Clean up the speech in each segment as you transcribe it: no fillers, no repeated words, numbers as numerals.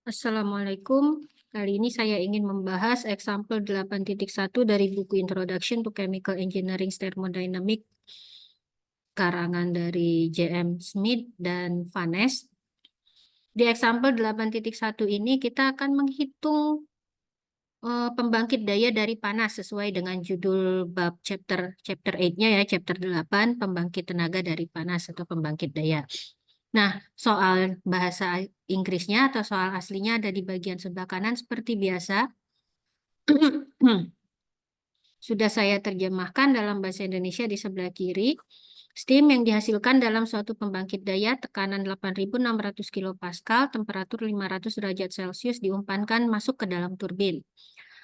Assalamualaikum. Kali ini saya ingin membahas example 8.1 dari buku Introduction to Chemical Engineering Thermodynamic karangan dari J.M. Smith dan Vanes. Di example 8.1 ini kita akan menghitung pembangkit daya dari panas sesuai dengan judul bab chapter 8-nya ya, chapter 8 pembangkit tenaga dari panas atau pembangkit daya. Nah, soal bahasa Inggrisnya atau soal aslinya ada di bagian sebelah kanan seperti biasa. Sudah saya terjemahkan dalam bahasa Indonesia di sebelah kiri. Steam yang dihasilkan dalam suatu pembangkit daya tekanan 8.600 kilopascal, temperatur 500 derajat Celcius diumpankan masuk ke dalam turbin.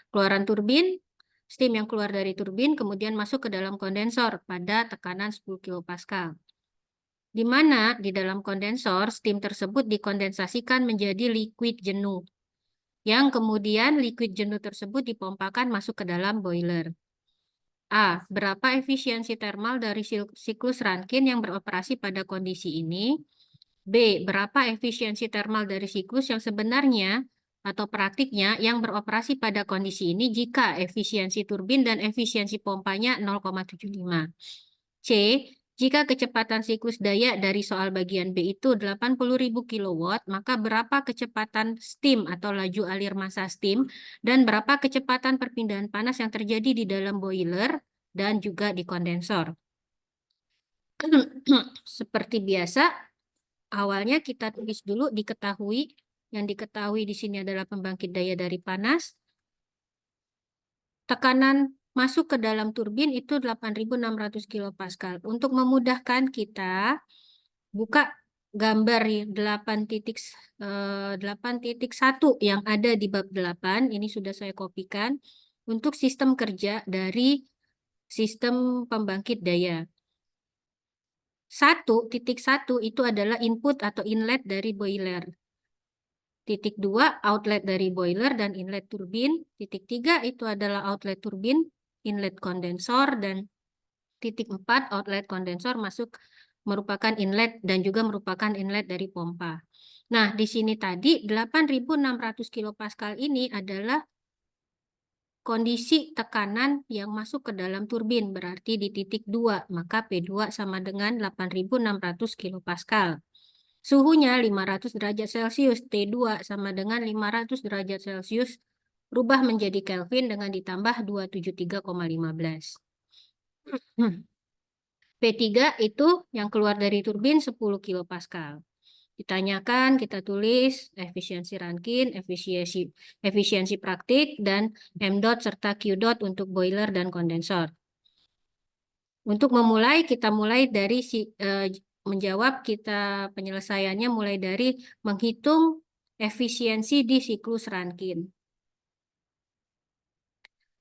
Keluaran turbin, steam yang keluar dari turbin kemudian masuk ke dalam kondensor pada tekanan 10 kilopascal. Di mana di dalam kondensor, steam tersebut dikondensasikan menjadi liquid jenuh. Yang kemudian liquid jenuh tersebut dipompakan masuk ke dalam boiler. A. Berapa efisiensi termal dari siklus Rankine yang beroperasi pada kondisi ini? B. Berapa efisiensi termal dari siklus yang sebenarnya atau praktiknya yang beroperasi pada kondisi ini jika efisiensi turbin dan efisiensi pompanya 0,75. C. Jika kecepatan siklus daya dari soal bagian B itu 80.000 kW, maka berapa kecepatan steam atau laju alir massa steam dan berapa kecepatan perpindahan panas yang terjadi di dalam boiler dan juga di kondensor. Seperti biasa, awalnya kita tulis dulu diketahui. Yang diketahui di sini adalah pembangkit daya dari panas. Tekanan masuk ke dalam turbin itu 8.600 kilopascal. Untuk memudahkan kita buka gambar 8.1 yang ada di bab 8. Ini sudah saya kopikan untuk sistem kerja dari sistem pembangkit daya. 1.1 itu adalah input atau inlet dari boiler. Titik 2 outlet dari boiler dan inlet turbin. Titik 3 itu adalah outlet turbin, inlet kondensor, dan titik 4 outlet kondensor masuk merupakan inlet dan juga merupakan inlet dari pompa. Nah, di sini tadi 8.600 kilopascal ini adalah kondisi tekanan yang masuk ke dalam turbin, berarti di titik 2, maka P2 sama dengan 8.600 kilopascal. Suhunya 500 derajat Celcius, T2 sama dengan 500 derajat Celcius, rubah menjadi Kelvin dengan ditambah 273,15. P3 itu yang keluar dari turbin 10 kilopascal. Ditanyakan, kita tulis efisiensi Rankine, efisiensi praktik, dan M dot serta Q dot untuk boiler dan kondensor. Untuk memulai, kita mulai dari menjawab penyelesaiannya mulai dari menghitung efisiensi di siklus Rankine.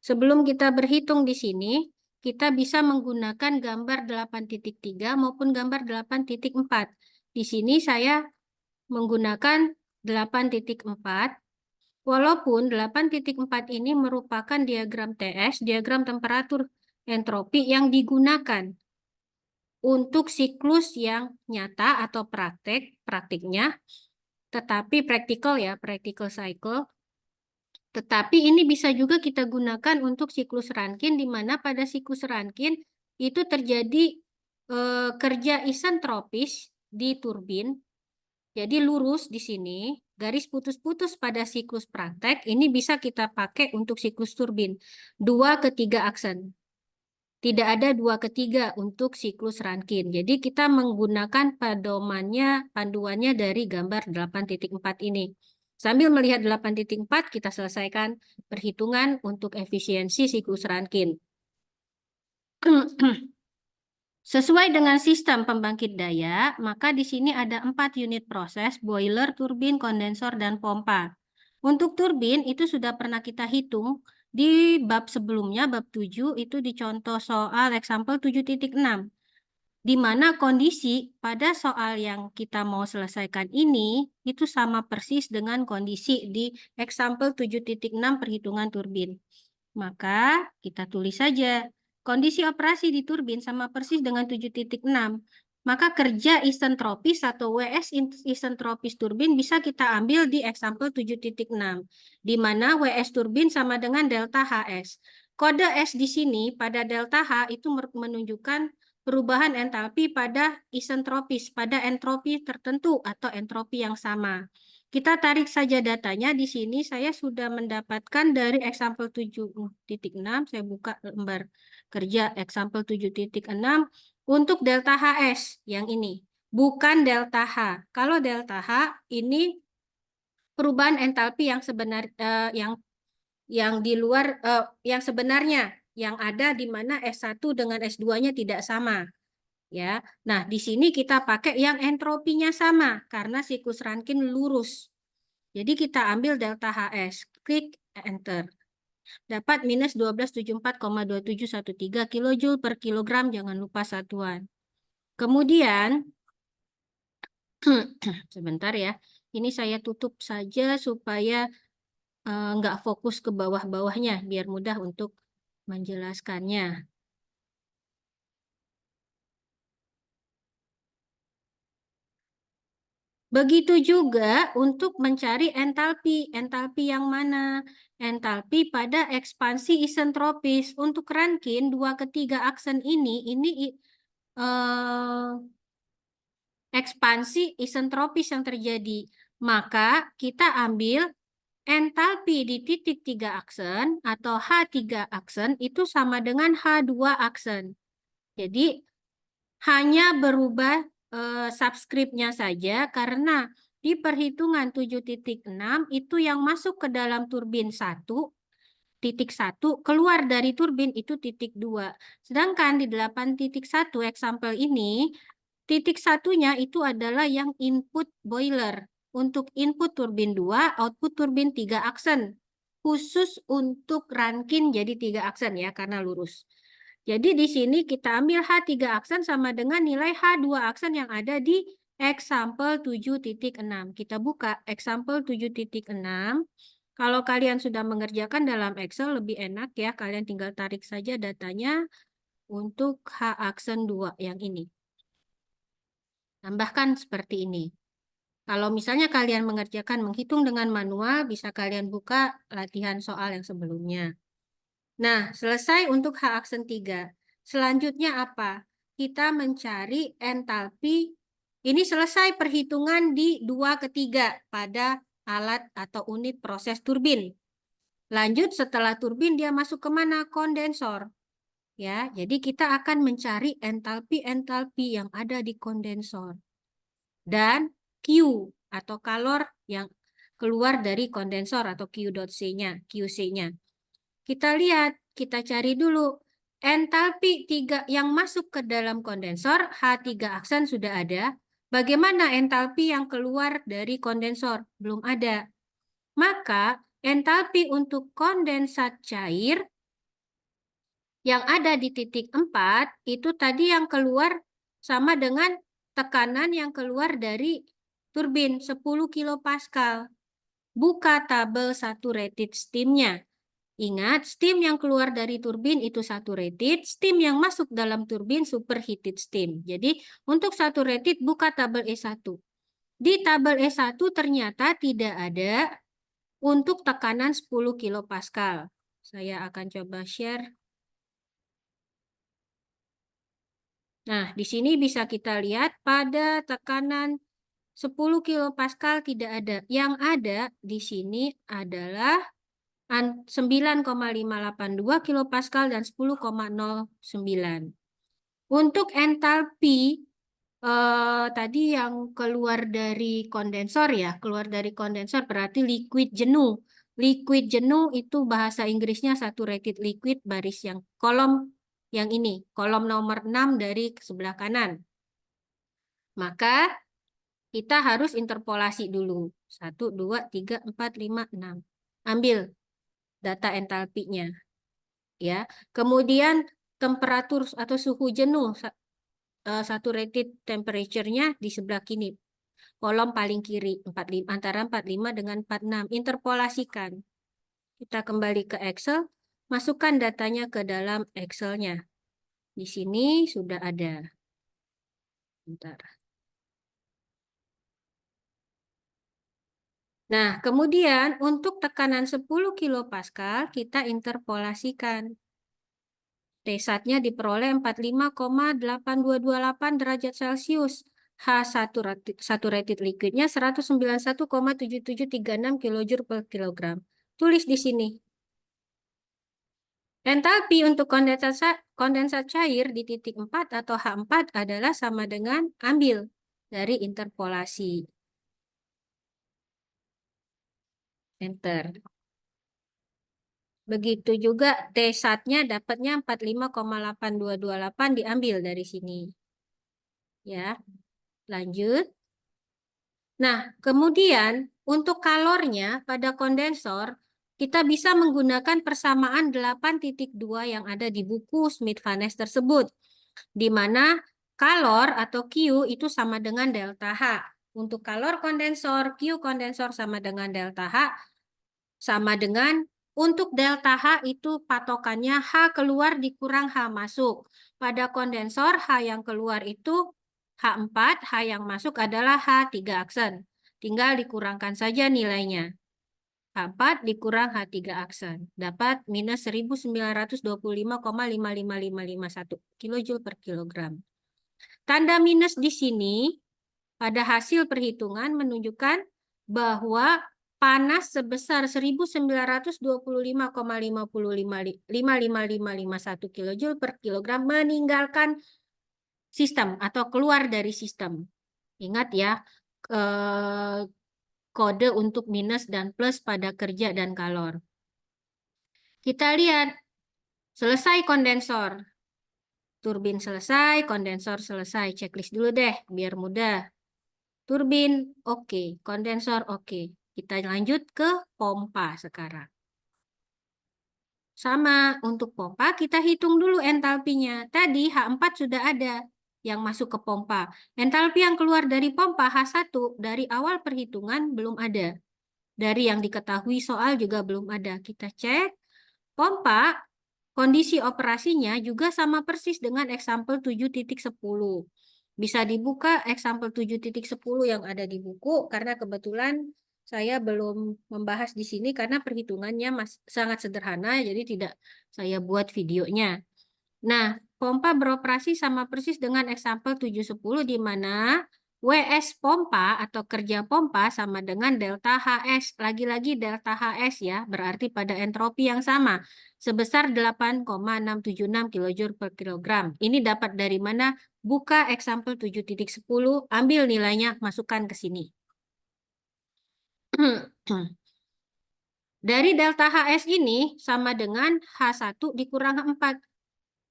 Sebelum kita berhitung di sini, kita bisa menggunakan gambar 8.3 maupun gambar 8.4. Di sini saya menggunakan 8.4, walaupun 8.4 ini merupakan diagram TS, diagram temperatur entropi yang digunakan untuk siklus yang nyata atau praktiknya, tetapi practical cycle. Tetapi ini bisa juga kita gunakan untuk siklus Rankine, di mana pada siklus Rankine itu terjadi kerja isentropis di turbin. Jadi lurus di sini, garis putus-putus pada siklus praktek, ini bisa kita pakai untuk siklus turbin. 2/3 aksen. Tidak ada 2/3 untuk siklus Rankine. Jadi kita menggunakan panduannya dari gambar 8.4 ini. Sambil melihat 8.4, kita selesaikan perhitungan untuk efisiensi siklus Rankine. Sesuai dengan sistem pembangkit daya, maka di sini ada 4 unit proses, boiler, turbin, kondensor, dan pompa. Untuk turbin itu sudah pernah kita hitung di bab sebelumnya, bab 7, itu di contoh soal example 7.6. Di mana kondisi pada soal yang kita mau selesaikan ini, itu sama persis dengan kondisi di example 7.6 perhitungan turbin. Maka kita tulis saja. Kondisi operasi di turbin sama persis dengan 7.6. maka kerja isentropis atau WS isentropis turbin bisa kita ambil di example 7.6, di mana WS turbin sama dengan delta HS. Kode S di sini pada delta H itu menunjukkan perubahan entalpi pada isentropis, pada entropi tertentu atau entropi yang sama. Kita tarik saja datanya. Di sini saya sudah mendapatkan dari example 7.6, saya buka lembar kerja example 7.6, untuk delta HS yang ini, bukan delta H. Kalau delta H ini perubahan entalpi yang yang di luar yang sebenarnya yang ada di mana S1 dengan S2-nya tidak sama. Ya. Nah, di sini kita pakai yang entropinya sama karena siklus Rankine lurus. Jadi kita ambil delta HS, klik enter. Dapat minus 1274,2713 kilojoule per kilogram, jangan lupa satuan. Kemudian, sebentar ya, ini saya tutup saja supaya nggak fokus ke bawah-bawahnya, biar mudah untuk menjelaskannya. Begitu juga untuk mencari entalpi. Entalpi yang mana? Entalpi pada ekspansi isentropis. Untuk Rankine, 2/3 aksen ini ekspansi isentropis yang terjadi. Maka kita ambil entalpi di titik 3 aksen atau H3 aksen itu sama dengan H2 aksen. Jadi hanya berubah subskripnya saja karena di perhitungan 7.6 itu yang masuk ke dalam turbin 1.1 keluar dari turbin itu titik 2. Sedangkan di 8.1 example ini titik satunya itu adalah yang input boiler. Untuk input turbin 2, output turbin 3 aksen. Khusus untuk Rankine jadi 3 aksen ya karena lurus. Jadi di sini kita ambil H3 aksen sama dengan nilai H2 aksen yang ada di example 7.6. Kita buka example 7.6. Kalau kalian sudah mengerjakan dalam Excel lebih enak ya, kalian tinggal tarik saja datanya untuk H aksen 2 yang ini. Tambahkan seperti ini. Kalau misalnya kalian mengerjakan menghitung dengan manual, bisa kalian buka latihan soal yang sebelumnya. Nah, selesai untuk H aksen 3. Selanjutnya apa? Kita mencari entalpi. Ini selesai perhitungan di 2/3 pada alat atau unit proses turbin. Lanjut setelah turbin dia masuk ke mana? Kondensor. Ya, jadi kita akan mencari entalpi-entalpi yang ada di kondensor. Dan Q atau kalor yang keluar dari kondensor atau Q.C-nya, QC-nya. Kita lihat, kita cari dulu entalpi 3 yang masuk ke dalam kondensor, H3 aksen sudah ada. Bagaimana entalpi yang keluar dari kondensor? Belum ada. Maka entalpi untuk kondensat cair yang ada di titik 4 itu tadi yang keluar sama dengan tekanan yang keluar dari turbin 10 kilopascal. Buka tabel saturated steam-nya. Ingat, steam yang keluar dari turbin itu saturated, steam yang masuk dalam turbin superheated steam. Jadi, untuk saturated buka tabel E1. Di tabel E1 ternyata tidak ada untuk tekanan 10 kilopascal. Saya akan coba share. Nah, di sini bisa kita lihat pada tekanan 10 kilopascal tidak ada. Yang ada di sini adalah 9,582 kilopascal dan 10,09. Untuk entalpi tadi yang keluar dari kondensor ya, keluar dari kondensor berarti liquid jenuh. Liquid jenuh itu bahasa Inggrisnya saturated liquid baris yang kolom yang ini, kolom nomor 6 dari sebelah kanan. Maka kita harus interpolasi dulu. 1, 2, 3, 4, 5, 6. Ambil data entalpinya. Ya. Kemudian temperatur atau suhu jenuh saturated temperature-nya di sebelah kiri. Kolom paling kiri 45 antara 45 dengan 46. Interpolasikan. Kita kembali ke Excel, masukkan datanya ke dalam Excel-nya. Di sini sudah ada. Bentar. Nah, kemudian untuk tekanan 10 kilopascal kita interpolasikan. T-satnya diperoleh 45,8228 derajat Celcius. Saturated liquidnya 191,7736 kilojoule per kilogram. Tulis di sini. Entalpi untuk kondensat cair di titik 4 atau H4 adalah sama dengan ambil dari interpolasi. Enter. Begitu juga T-satnya dapatnya 45,8228 diambil dari sini. Ya, lanjut. Nah, kemudian untuk kalornya pada kondensor, kita bisa menggunakan persamaan 8.2 yang ada di buku Smith-Vanes tersebut, di mana kalor atau Q itu sama dengan delta H. Untuk kalor kondensor, Q kondensor sama dengan delta H, sama dengan untuk delta H itu patokannya H keluar dikurang H masuk. Pada kondensor, H yang keluar itu H4, H yang masuk adalah H3 aksen. Tinggal dikurangkan saja nilainya. H4 dikurang H3 aksen. Dapat minus 1925,55551 kilojoule per kilogram. Tanda minus di sini pada hasil perhitungan menunjukkan bahwa panas sebesar 1925,55551 kilojoule per kilogram meninggalkan sistem atau keluar dari sistem. Ingat ya, kode untuk minus dan plus pada kerja dan kalor. Kita lihat, selesai kondensor. Turbin selesai, kondensor selesai. Checklist dulu deh, biar mudah. Turbin oke, kondensor oke. Kita lanjut ke pompa sekarang. Sama, untuk pompa kita hitung dulu entalpinya. Tadi H4 sudah ada yang masuk ke pompa. Entalpi yang keluar dari pompa H1 dari awal perhitungan belum ada. Dari yang diketahui soal juga belum ada. Kita cek. Pompa, kondisi operasinya juga sama persis dengan example 7.10. Bisa dibuka example 7.10 yang ada di buku, karena kebetulan saya belum membahas di sini karena perhitungannya sangat sederhana, jadi tidak saya buat videonya. Nah, pompa beroperasi sama persis dengan example 7.10 di mana WS pompa atau kerja pompa sama dengan delta HS. Lagi-lagi delta HS ya, berarti pada entropi yang sama, sebesar 8,676 kilojoule per kilogram. Ini dapat dari mana? Buka example 7.10, ambil nilainya, masukkan ke sini. Dari delta HS ini sama dengan H1 dikurang H4.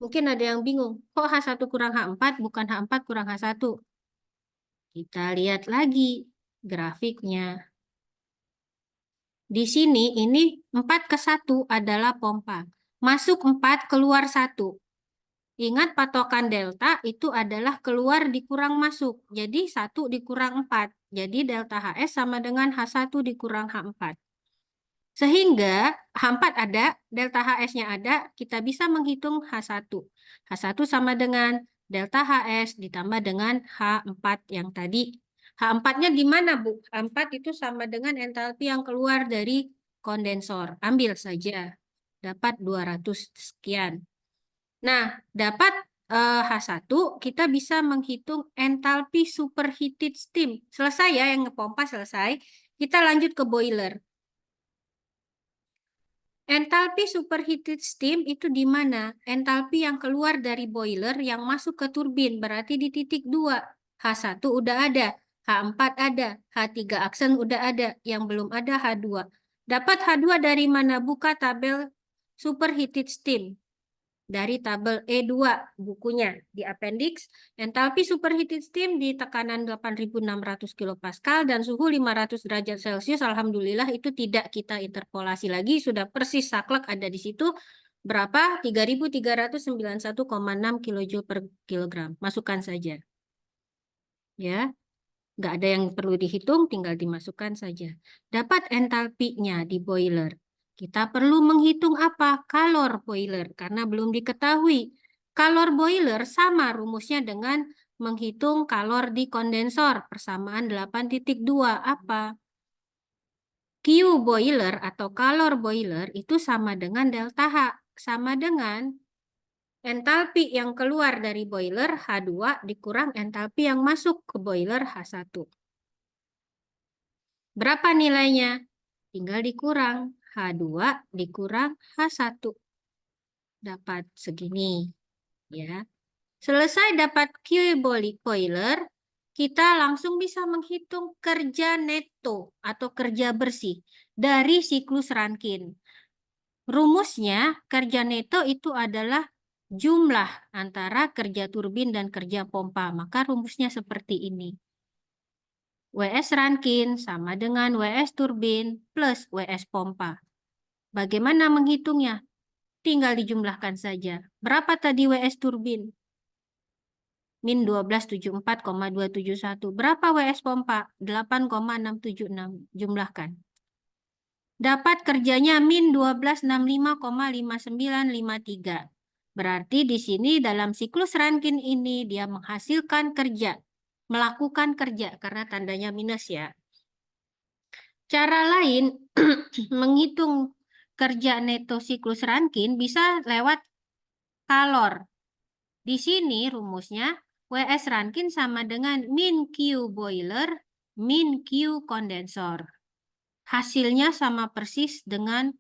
Mungkin ada yang bingung, kok H1 kurang H4 bukan H4 kurang H1? Kita lihat lagi grafiknya. Di sini ini 4:1 adalah pompa. Masuk 4, keluar 1. Ingat patokan delta itu adalah keluar dikurang masuk. Jadi 1 dikurang 4. Jadi delta HS sama dengan H1 dikurang H4. Sehingga H4 ada, delta HS-nya ada, kita bisa menghitung H1. H1 sama dengan delta HS ditambah dengan H4 yang tadi. H4-nya di mana, Bu? H4 itu sama dengan entalpi yang keluar dari kondensor. Ambil saja. Dapat 200 sekian. Nah, dapat H1, kita bisa menghitung entalpi superheated steam. Selesai ya, yang ngepompa selesai. Kita lanjut ke boiler. Entalpi superheated steam itu di mana? Entalpi yang keluar dari boiler yang masuk ke turbin, berarti di titik 2. H1 udah ada, H4 ada, H3 aksen udah ada, yang belum ada H2. Dapat H2 dari mana? Buka tabel superheated steam. Dari tabel E2 bukunya di appendix, entalpi superheated steam di tekanan 8.600 kilopascal dan suhu 500 derajat Celcius. Alhamdulillah itu tidak kita interpolasi lagi, sudah persis saklek ada di situ. Berapa? 3.391,6 kilojoule per kilogram. Masukkan saja. Ya, nggak ada yang perlu dihitung, tinggal dimasukkan saja. Dapat entalpinya di boiler. Kita perlu menghitung apa? Kalor boiler, karena belum diketahui. Kalor boiler sama rumusnya dengan menghitung kalor di kondensor. Persamaan 8.2. Apa? Q boiler atau kalor boiler itu sama dengan delta H. Sama dengan entalpi yang keluar dari boiler H2 dikurang entalpi yang masuk ke boiler H1. Berapa nilainya? Tinggal dikurang. H2 dikurang H1. Dapat segini. Ya. Selesai dapat Q boiler, kita langsung bisa menghitung kerja neto atau kerja bersih dari siklus Rankine. Rumusnya, kerja neto itu adalah jumlah antara kerja turbin dan kerja pompa. Maka rumusnya seperti ini. WS Rankine sama dengan WS turbin plus WS pompa. Bagaimana menghitungnya? Tinggal dijumlahkan saja. Berapa tadi WS turbin? Min 1274,271. Berapa WS pompa? 8,676. Jumlahkan. Dapat kerjanya min 1265,5953. Berarti di sini dalam siklus Rankine ini dia menghasilkan kerja. Melakukan kerja karena tandanya minus ya. Cara lain menghitung kerja neto siklus Rankine bisa lewat kalor. Di sini rumusnya WS Rankine sama dengan min Q boiler min Q kondensor. Hasilnya sama persis dengan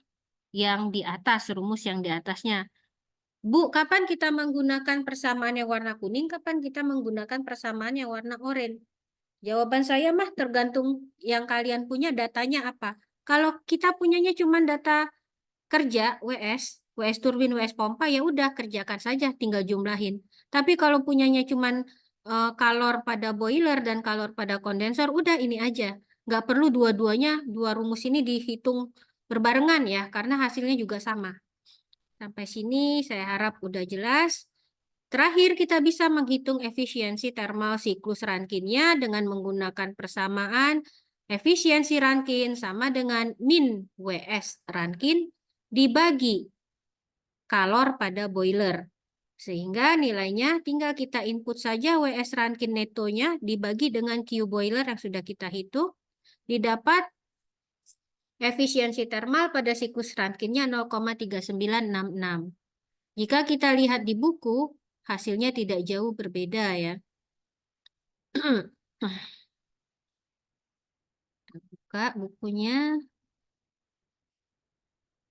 yang di atas, rumus yang di atasnya. Bu, kapan kita menggunakan persamaan yang warna kuning, kapan kita menggunakan persamaan yang warna oranye? Jawaban saya mah tergantung yang kalian punya datanya apa. Kalau kita punyanya cuma data kerja WS turbin, WS pompa, ya udah kerjakan saja, tinggal jumlahin. Tapi kalau punyanya cuma kalor pada boiler dan kalor pada kondensor, udah ini aja. Nggak perlu dua-duanya, dua rumus ini dihitung berbarengan ya, karena hasilnya juga sama. Sampai sini saya harap udah jelas. Terakhir, kita bisa menghitung efisiensi thermal siklus Rankine-nya dengan menggunakan persamaan efisiensi Rankine sama dengan min WS Rankine dibagi kalor pada boiler. Sehingga nilainya tinggal kita input saja WS Rankine netonya dibagi dengan Q boiler yang sudah kita hitung. Didapat efisiensi thermal pada siklus Rankine-nya 0,3966. Jika kita lihat di buku, hasilnya tidak jauh berbeda ya. Buka bukunya.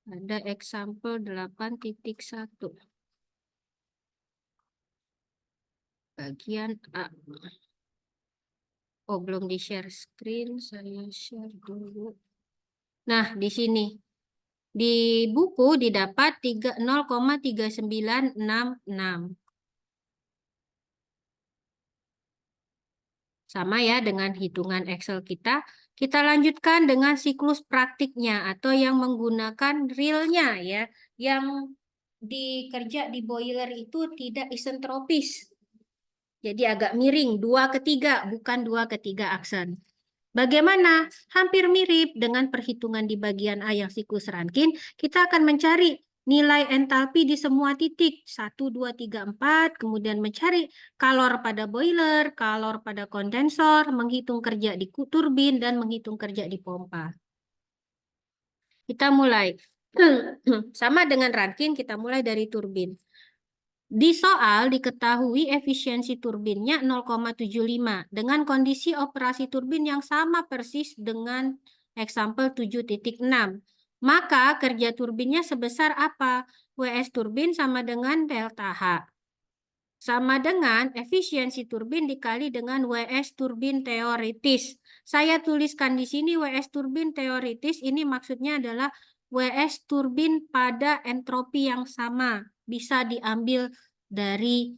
Ada example 8.1. Bagian A. Oh, belum di-share screen. Saya share dulu. Nah, di sini. Di buku didapat 0,3966. Sama ya dengan hitungan Excel kita. Kita lanjutkan dengan siklus praktiknya atau yang menggunakan realnya ya. Yang dikerja di boiler itu tidak isentropis. Jadi agak miring, 2/3, bukan 2/3 aksen. Bagaimana? Hampir mirip dengan perhitungan di bagian A yang siklus Rankine. Kita akan mencari nilai entalpi di semua titik. 1, 2, 3, 4. Kemudian mencari kalor pada boiler, kalor pada kondensor, menghitung kerja di turbin, dan menghitung kerja di pompa. Kita mulai. Sama dengan Rankine, kita mulai dari turbin. Di soal diketahui efisiensi turbinnya 0,75 dengan kondisi operasi turbin yang sama persis dengan example 7.6. Maka kerja turbinnya sebesar apa? WS turbin sama dengan delta H. Sama dengan efisiensi turbin dikali dengan WS turbin teoritis. Saya tuliskan di sini WS turbin teoritis, ini maksudnya adalah WS turbin pada entropi yang sama. Bisa diambil dari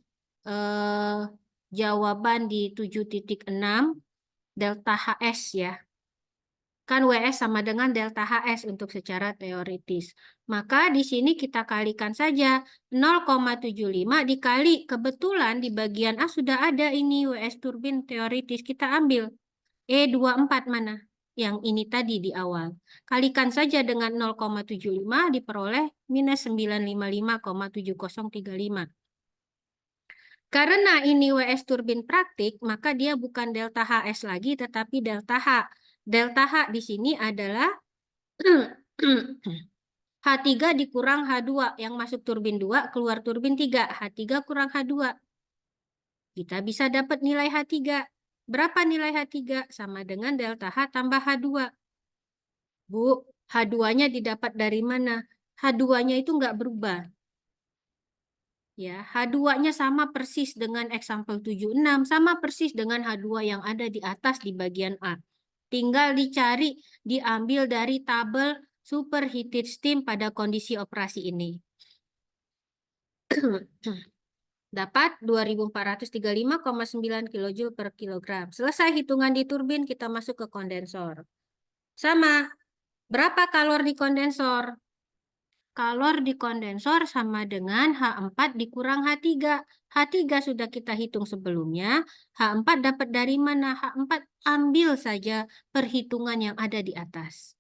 jawaban di 7.6 delta HS ya. Kan WS sama dengan delta HS untuk secara teoritis. Maka di sini kita kalikan saja 0,75 dikali, kebetulan di bagian A sudah ada ini WS turbin teoritis. Kita ambil E24 mana? Yang ini tadi di awal. Kalikan saja dengan 0,75 diperoleh minus 955,7035. Karena ini WS turbin praktik, maka dia bukan delta HS lagi, tetapi delta H. Delta H di sini adalah H3 dikurang H2, yang masuk turbin 2, keluar turbin 3. H3 kurang H2. Kita bisa dapat nilai H3. Berapa nilai H3? Sama dengan delta H tambah H2. Bu, H2-nya didapat dari mana? H2-nya itu nggak berubah. Ya, H2-nya sama persis dengan example 76, sama persis dengan H2 yang ada di atas di bagian A. Tinggal dicari, diambil dari tabel superheated steam pada kondisi operasi ini. Dapat 2435,9 kJ per kilogram. Selesai hitungan di turbin, kita masuk ke kondensor. Sama, berapa kalor di kondensor? Kalor di kondensor sama dengan H4 dikurang H3. H3 sudah kita hitung sebelumnya. H4 dapat dari mana? H4 ambil saja perhitungan yang ada di atas.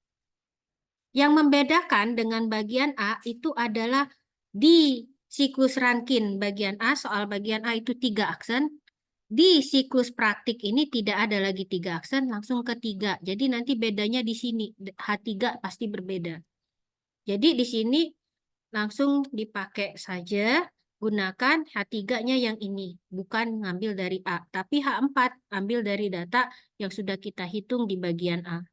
Yang membedakan dengan bagian A itu adalah di siklus Rankine bagian A, soal bagian A itu 3 aksen. Di siklus praktik ini tidak ada lagi 3 aksen, langsung ke 3. Jadi nanti bedanya di sini, H3 pasti berbeda. Jadi di sini langsung dipakai saja, gunakan H3-nya yang ini, bukan ngambil dari A, tapi H4 ambil dari data yang sudah kita hitung di bagian A.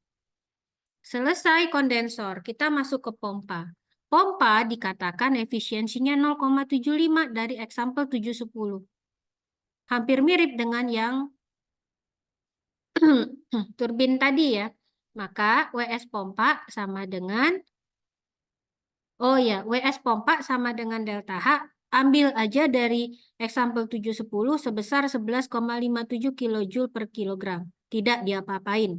Selesai kondensor, kita masuk ke pompa. Pompa dikatakan efisiensinya 0,75 dari example 710. Hampir mirip dengan yang turbin tadi ya. Maka WS pompa sama dengan Oh ya, WS pompa sama dengan delta H, ambil aja dari example 710 sebesar 11,57 kJ per kilogram. Tidak diapa-apain.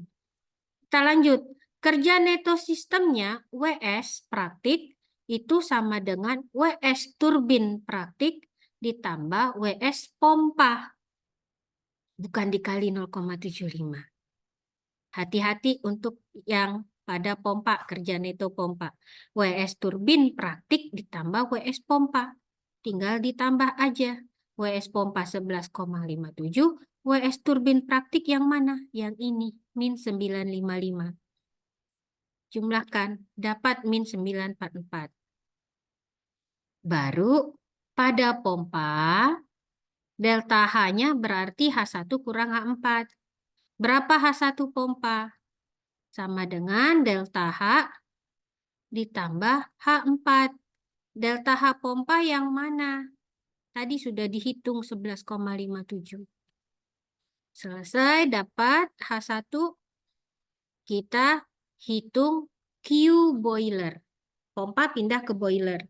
Kita lanjut. Kerja neto sistemnya WS praktik itu sama dengan WS turbin praktik ditambah WS pompa. Bukan dikali 0,75. Hati-hati untuk yang pada pompa, kerja neto pompa. WS turbin praktik ditambah WS pompa. Tinggal ditambah aja. WS pompa 11,57, WS turbin praktik yang mana? Yang ini, min 955. Jumlahkan, dapat min 944. Baru pada pompa, delta H-nya berarti H1 kurang H4. Berapa H1 pompa? Sama dengan delta H ditambah H4. Delta H pompa yang mana? Tadi sudah dihitung 11,57. Selesai, dapat H1. Kita hitung Q boiler. Pompa pindah ke boiler.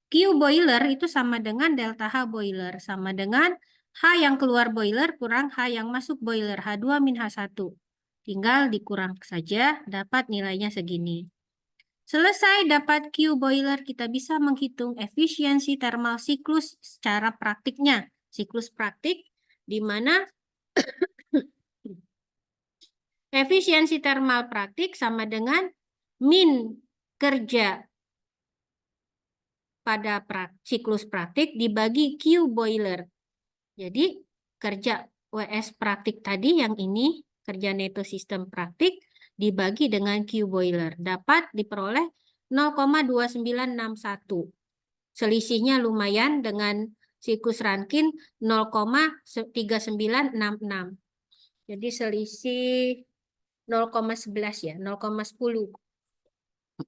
Q boiler itu sama dengan delta H boiler. Sama dengan H yang keluar boiler kurang H yang masuk boiler. H2 min H1. Tinggal dikurang saja, dapat nilainya segini. Selesai dapat Q boiler, kita bisa menghitung efisiensi thermal siklus secara praktiknya. Siklus praktik di mana efisiensi thermal praktik sama dengan min kerja pada siklus praktik dibagi Q boiler. Jadi kerja WS praktik tadi yang ini, kerja neto sistem praktik, dibagi dengan Q boiler. Dapat diperoleh 0,2961. Selisihnya lumayan dengan siklus Rankine 0,3966. Jadi selisih 0,11 ya, 0,10.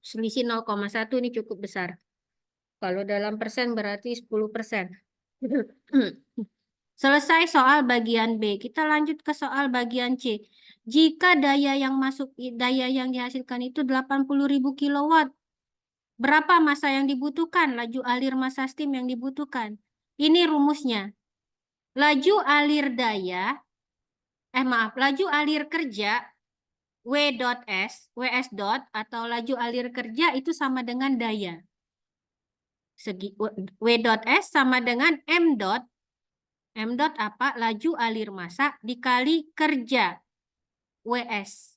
Selisih 0,1 ini cukup besar. Kalau dalam persen berarti 10%. Selesai soal bagian B. Kita lanjut ke soal bagian C. Jika daya yang dihasilkan itu 80.000 kW, berapa massa yang dibutuhkan? Laju alir massa steam yang dibutuhkan. Ini rumusnya. Laju alir laju alir kerja WS atau laju alir kerja itu sama dengan daya. W.S sama dengan M dot apa? Laju alir massa dikali kerja WS.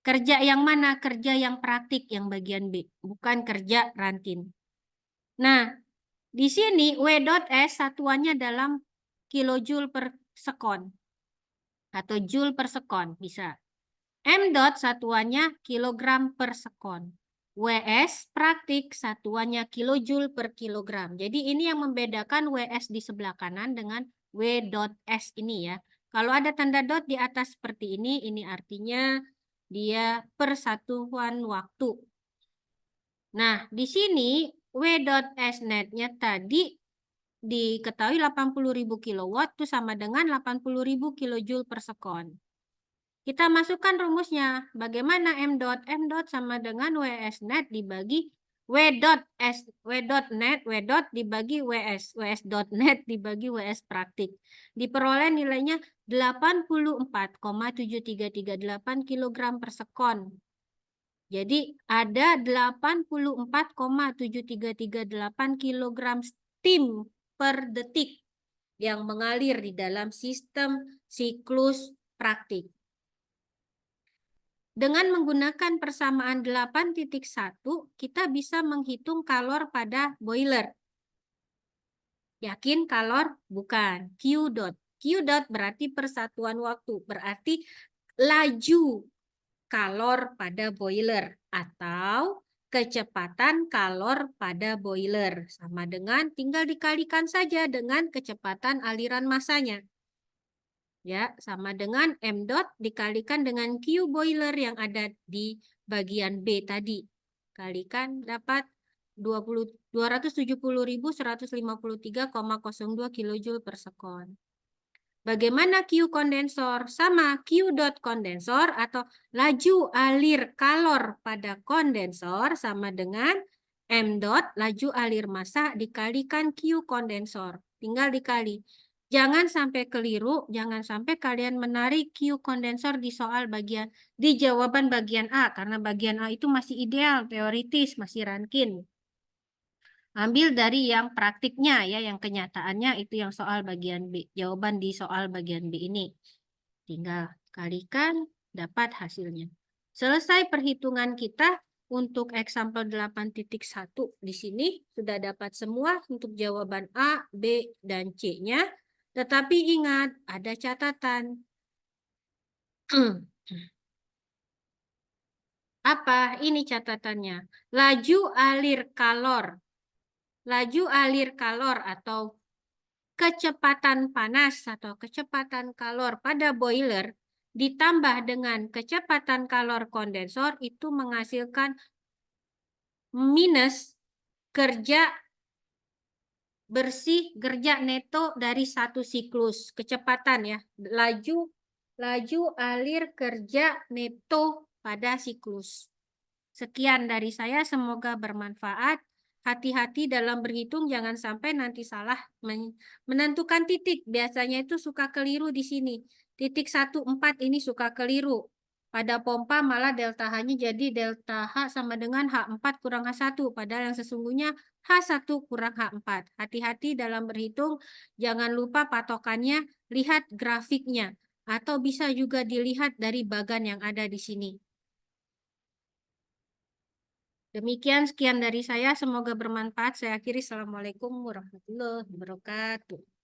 Kerja yang mana? Kerja yang praktik yang bagian B, bukan kerja Rankine. Nah, Di sini W dot S satuannya dalam kilojoule per sekon atau joule per sekon bisa. M dot satuannya kilogram per sekon. WS praktik satuannya kilojoule per kilogram. Jadi ini yang membedakan WS di sebelah kanan dengan W dot S ini ya. Kalau ada tanda dot di atas seperti ini artinya dia per satuan waktu. Nah, di sini W dot S netnya tadi diketahui 80.000 kilowatt itu sama dengan 80.000 kilojoule per sekon. Kita masukkan rumusnya. Bagaimana M dot? M dot sama dengan WS net dibagi W dot S, W dot net, W dot dibagi WS, WS dot net dibagi WS praktik. Diperoleh nilainya 84,7338 kg per sekon. Jadi ada 84,7338 kg steam per detik yang mengalir di dalam sistem siklus praktik. Dengan menggunakan persamaan 8.1, kita bisa menghitung kalor pada boiler. Yakin kalor? Bukan. Q dot. Q dot berarti persatuan waktu. Berarti laju kalor pada boiler atau kecepatan kalor pada boiler. Sama dengan tinggal dikalikan saja dengan kecepatan aliran masanya. Ya, sama dengan M dot dikalikan dengan Q boiler yang ada di bagian B tadi. Kalikan dapat 270.153,02 kJ per sekon. Bagaimana Q kondensor? Sama Q dot kondensor atau laju alir kalor pada kondensor sama dengan M dot laju alir massa dikalikan Q kondensor. Tinggal dikali. Jangan sampai keliru, jangan sampai kalian menarik Q kondensor di soal di jawaban bagian A, karena bagian A itu masih ideal, teoritis, masih rankin. Ambil dari yang praktiknya ya, yang kenyataannya itu yang soal bagian B, jawaban di soal bagian B ini. Tinggal kalikan, dapat hasilnya. Selesai perhitungan kita untuk example 8.1 di sini sudah dapat semua untuk jawaban A, B, dan C-nya. Tetapi ingat, ada catatan. Apa? Ini catatannya. Laju alir kalor. Laju alir kalor atau kecepatan panas atau kecepatan kalor pada boiler ditambah dengan kecepatan kalor kondensor itu menghasilkan minus kerja bersih, kerja neto dari satu siklus kecepatan ya, laju alir kerja neto pada siklus. Sekian dari saya, semoga bermanfaat. Hati-hati dalam berhitung, jangan sampai nanti salah menentukan titik. Biasanya itu suka keliru di sini. Titik 1,4 ini suka keliru. Pada pompa malah delta H-nya jadi delta H sama dengan H4 kurang H1. Padahal yang sesungguhnya H1 kurang H4. Hati-hati dalam berhitung, jangan lupa patokannya, lihat grafiknya. Atau bisa juga dilihat dari bagan yang ada di sini. Demikian, sekian dari saya. Semoga bermanfaat. Saya akhiri. Assalamualaikum warahmatullahi wabarakatuh.